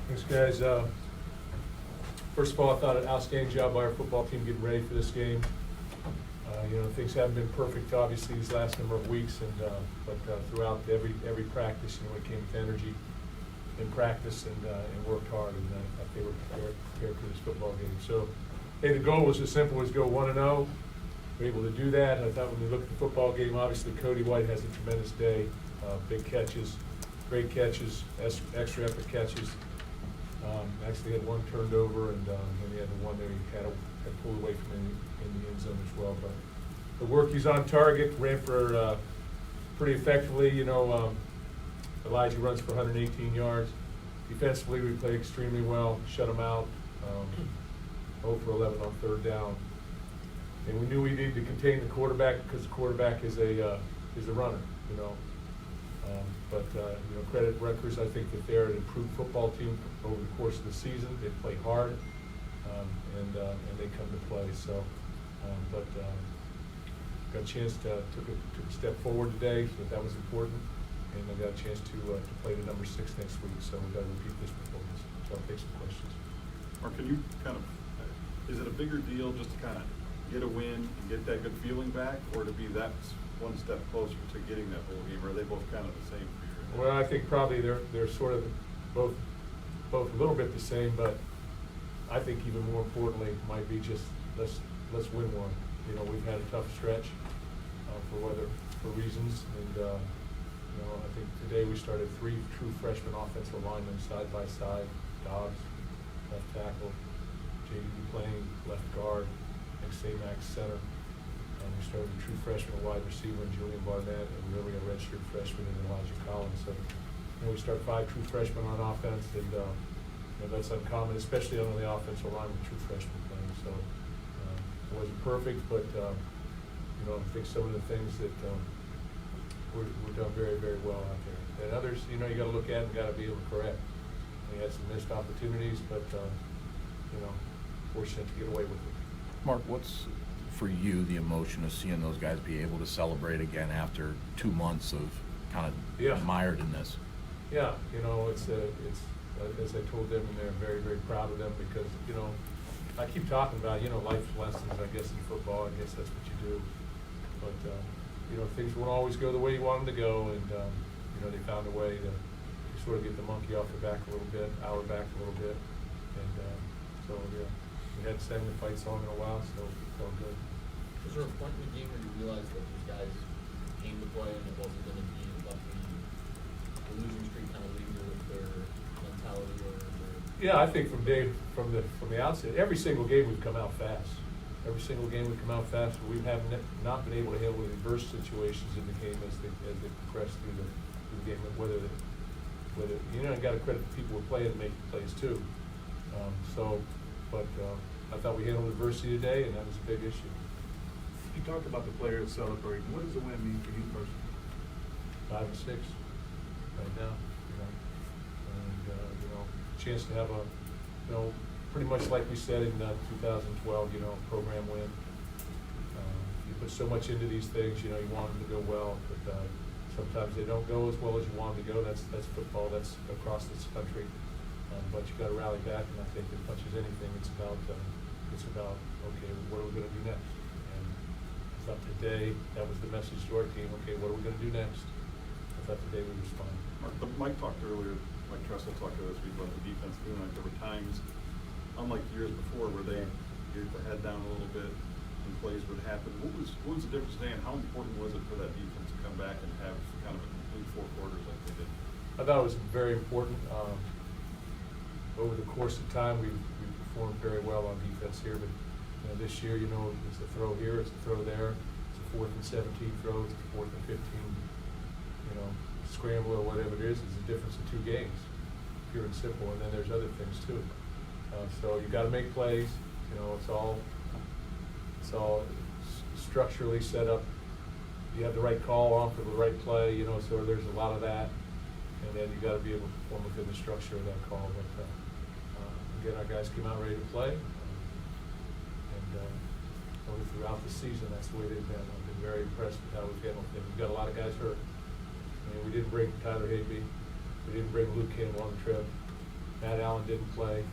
Thanks, guys. First of all, I thought an outstanding job by our football team getting ready for this game. Things haven't been perfect, obviously, these last number of weeks, but throughout every practice, it came with energy in practice and worked hard, and I think they were prepared for this football game. So, hey, the goal was as simple as go 1-0. We're able to do that. I thought when we look at the football game, obviously Cody White has a tremendous day. Big catches, great catches, extra effort catches. Actually had one turned over, and he had the one that he had pulled away from in the end zone as well. But the work, he's on target, ran for pretty effectively. Elijah runs for 118 yards. Defensively, we played extremely well, shut him out. 0 for 11 on third down. And we knew we needed to contain the quarterback because the quarterback is a runner, Credit Rutgers, I think that they're an improved football team over the course of the season. They play hard, and they come to play. So, got a chance took a step forward today, so that was important. And I got a chance to play the number 6 next week, so we got to repeat this performance. So I'll take some questions. Mark, can you is it a bigger deal just to kind of get a win and get that good feeling back, or to be that one step closer to getting that bowl game? Or are they both kind of the same for you? Well, I think probably they're sort of both a little bit the same, but I think even more importantly might be just let's win one. We've had a tough stretch for reasons, and I think today we started 3 true freshman offensive linemen side by side. Dobbs, left tackle, J.D. playing left guard, and Max center. We started a true freshman wide receiver in Julian Barnett, and really a redshirt freshman in Elijah Collins. So, we start 5 true freshmen on offense, and that's uncommon, especially on the offensive line with true freshmen playing. So, it wasn't perfect, but I think some of the things that we're done very, very well out there. And others, you got to look at and got to be able to correct. We had some missed opportunities, but fortunate to get away with it. Mark, what's for you the emotion of seeing those guys be able to celebrate again after 2 months of kind of mired in this? Yeah, it's as I told them, and they're very, very proud of them because I keep talking about life lessons. I guess in football, I guess that's what you do. But things won't always go the way you want them to go, and they found a way to sort of get the monkey off their back a little bit, our back a little bit, and so yeah. We hadn't sang the fight song in a while, so it felt good. Was there a point in the game where you realized that these guys came to play and it wasn't going to be about the losing streak kind of leave you with their mentality or their... Yeah, I think from the outset, every single game we've come out fast. Every single game we've come out fast, but we have not been able to handle the adverse situations in the game as they progress through the game. Whether I got to credit the people who play and make plays too. But I thought we handled adversity today, and that was a big issue. You talked about the players celebrating. What does the win mean for you personally? 5 and 6 right now, and chance to have a, pretty much like we said in 2012, program win. You put so much into these things, you want them to go well, but sometimes they don't go as well as you want them to go. That's football. That's across this country. But you got to rally back, and I think as much as anything, it's about okay, what are we going to do next? And I thought today that was the message to our team. Okay, what are we going to do next? I thought today we responded. Mike talked earlier. Mike Tressel talked to us about the defense doing like there were times, unlike years before, where they get the head down a little bit and plays would happen. What was the difference today, and how important was it for that defense to come back and have kind of a complete 4 quarters like they did? I thought it was very important. Over the course of time, we performed very well on defense here, but this year, it's a throw here, it's a throw there, it's a 4th and 17 throw, it's a 4th and 15, scramble or whatever it is. It's the difference of 2 games, pure and simple. And then there's other things too. So you got to make plays. It's all structurally set up. You have the right call on for the right play. So there's a lot of that. And then you got to be able to perform within the structure of that call. But again, our guys came out ready to play, and throughout the season, that's the way they've been. I've been very impressed with how we've handled them. We've got a lot of guys hurt. We didn't bring Tyler Higby, we didn't bring Luke Campbell on the trip. Matt Allen didn't play.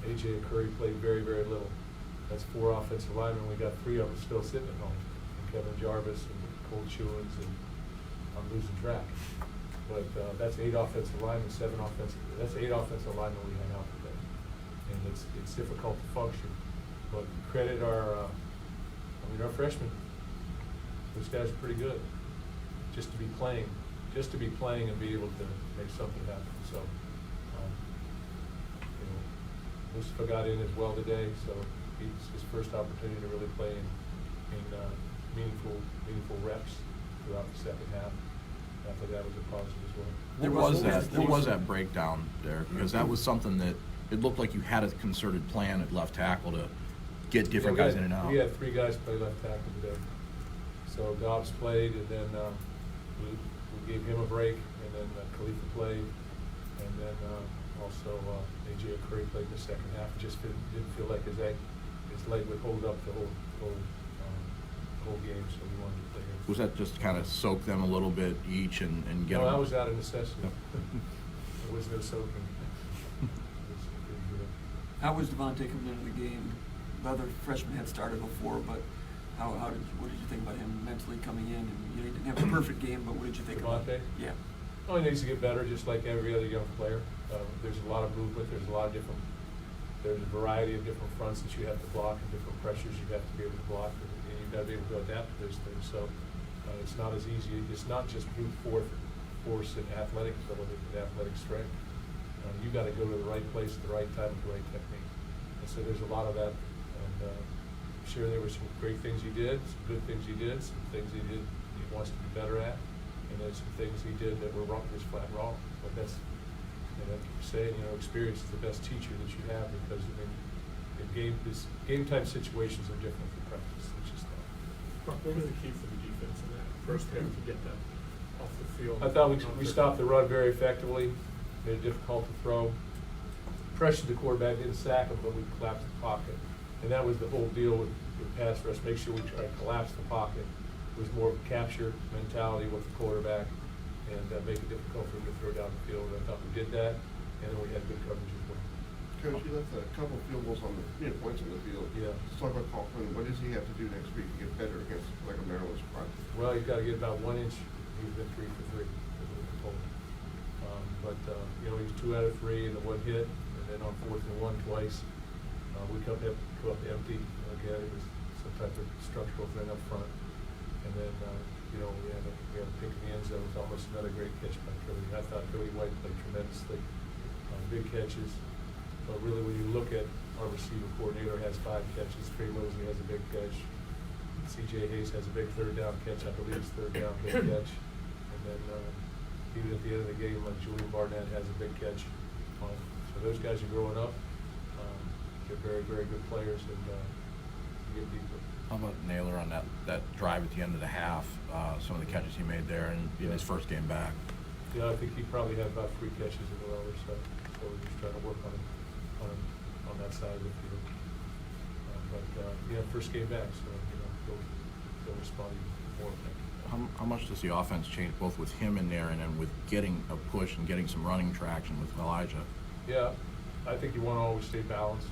A.J. Curry played very, very little. That's 4 offensive linemen. We got 3 of them still sitting at home. Kevin Jarvis and Cole Chewins, and I'm losing track. But that's 8 offensive linemen, 7 offensive. That's 8 offensive linemen we hang out today, and it's difficult to function. But credit our freshmen. Those guys are pretty good. Just to be playing and be able to make something happen. So, Mustafa got in as well today, so it's his first opportunity to really play in meaningful reps throughout the second half. I thought that was a positive as well. What was that breakdown there? Because that was something that it looked like you had a concerted plan at left tackle to get different guys in and out. We had 3 guys play left tackle today. So Dobbs played, and then we gave him a break, and then Khalifa played, and then also A.J. Curry played in the second half. Just didn't feel like his leg would hold up the whole game, so we wanted to play him. Was that just kind of soak them a little bit each and get them? No, that was out of necessity. There was no soaking. It was pretty good. How was Devontae coming into the game? The other freshmen had started before, but what did you think about him mentally coming in? And he didn't have a perfect game, but what did you think about Devontae? him? Yeah. Oh, he needs to get better, just like every other young player. There's a lot of movement. There's a variety of different fronts that you have to block and different pressures you have to be able to block, and you've got to be able to adapt to those things. So it's not as easy. It's not just brute force and athletic ability and athletic strength. You got to go to the right place at the right time with the right technique. And so there's a lot of that. And I'm sure there were some great things he did, some good things he did, some things he wants to be better at, and there's some things he did that were wrong, just flat wrong. But that's, I keep saying, experience is the best teacher that you have, because game time situations are different from practice. It's just that. What was the key for the defense in that first half to get them off the field? I thought we stopped the run very effectively. Made it difficult to throw. Pressured the quarterback, didn't sack him, but we collapsed the pocket. And that was the whole deal with pass rush. Make sure we try to collapse the pocket. It was more of a capture mentality with the quarterback, and make it difficult for him to throw down the field. I thought we did that, and then we had good coverage as well. Coach, you left a couple of field goals on the points on the field. Yeah. Let's talk about Coughlin. What does he have to do next week to get better against like a Maryland squad? Well, he's got to get about 1 inch. He's been 3 for 3. Is what we told him. But he's 2 out of 3 in the 1 hit, and then on 4th and 1 twice. We come up empty again. It was some type of structural thing up front, and then we had a pick in the end zone. It was almost another great catch by Cody. I thought Cody White played tremendously. Big catches. But really, when you look at our receiver coordinator, has 5 catches. Trey Mosley has a big catch. C.J. Hayes has a big 3rd down catch. I believe it's 3rd down big catch. And then even at the end of the game, Julian Barnett has a big catch. So those guys are growing up. They're very, very good players, and get deeper. How about Naylor on that drive at the end of the half? Some of the catches he made there in his first game back. Yeah, I think he probably had about 3 catches in a row or so. So we're just trying to work on that side of the field. First game back, so they'll respond more effectively. How much does the offense change, both with him in there and then with getting a push and getting some running traction with Elijah? Yeah, I think you want to always stay balanced.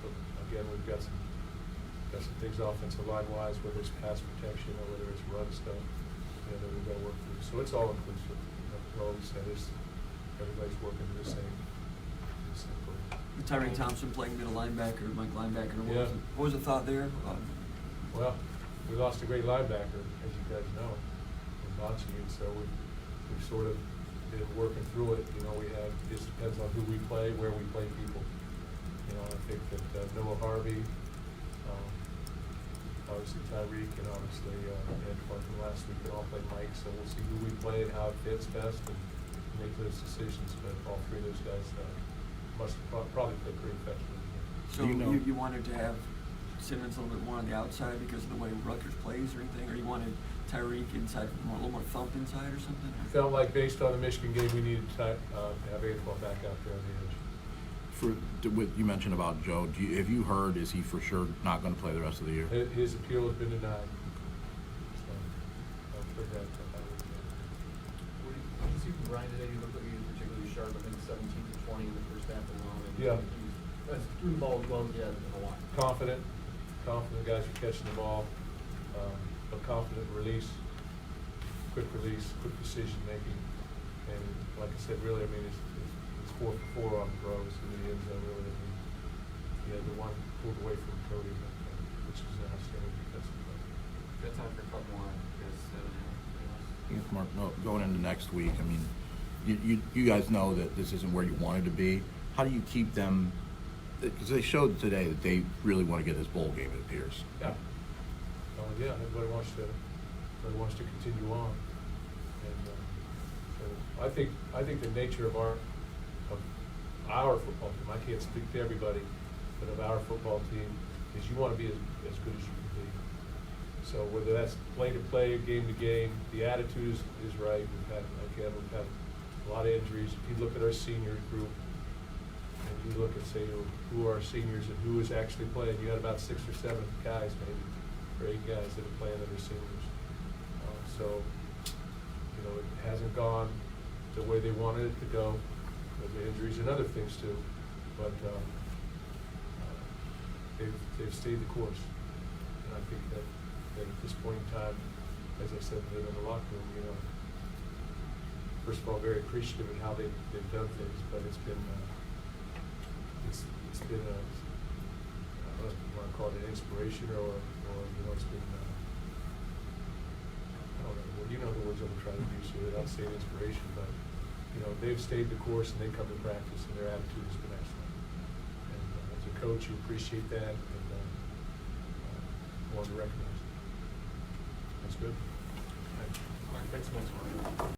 So again, we've got some things offensive line wise, whether it's pass protection or whether it's run stuff, that we've got to work through. So it's all inclusive. What we said is everybody's working to the same goal. Tyreek Thompson playing middle linebacker, Mike linebacker. What was the thought there? Well, we lost a great linebacker, as you guys know, in Bonsi, so we've sort of been working through it. It just depends on who we play, where we play people. I think that Noah Harvey, obviously Tyreek, and obviously Antoine from last week, they all play Mike, so we'll see who we play and how it fits best and make those decisions. But all 3 of those guys must probably play pretty effectively. So you wanted to have Simmons a little bit more on the outside because of the way Rutgers plays or anything, or you wanted Tyreek inside, a little more thump inside or something? I felt like based on the Michigan game, we needed to have Antoine back out there on the edge. You mentioned about Joe. Have you heard, is he for sure not going to play the rest of the year? His appeal has been denied. So I'll put that Did you see from Ryan today? You looked like he was particularly sharp, I think 17 to 20 in the first half alone. And Yeah. That's threw the ball as well as he has in a while. Confident guys are catching the ball, a confident release, quick decision making. And like I said, really, I mean, it's 4 for 4 on throws in the end zone, really. I mean, he had the one pulled away from Cody, which is an outstanding defensive play. Got time for a couple more, I guess, 7.5. Yes, Mark, no, going into next week, I mean, you guys know that this isn't where you wanted to be. How do you keep them, because they showed today that they really want to get this bowl game, it appears. Yeah. Yeah, everybody wants to continue on. And so I think the nature of our football team, I can't speak to everybody, but of our football team, is you want to be as good as you can be. So whether that's play to play, game to game, the attitude is right. We've had a lot of injuries. If you look at our senior group, and you look and say who are seniors and who is actually playing, you had about 6 or 7 guys maybe, or 8 guys that are playing that are seniors. So, you know, it hasn't gone the way they wanted it to go with the injuries and other things too. But they've stayed the course. And I think that at this point in time, as I said in the locker room, you know, first of all, very appreciative of how they've done things, but it's been I don't know if you want to call it an inspiration or you know, it's been I don't know, well, you know the words I'm trying to use here without saying inspiration, but you know, they've stayed the course and they come to practice and their attitude has been excellent. And as a coach, you appreciate that and want to recognize it. That's good. All right, thanks so much, Mark.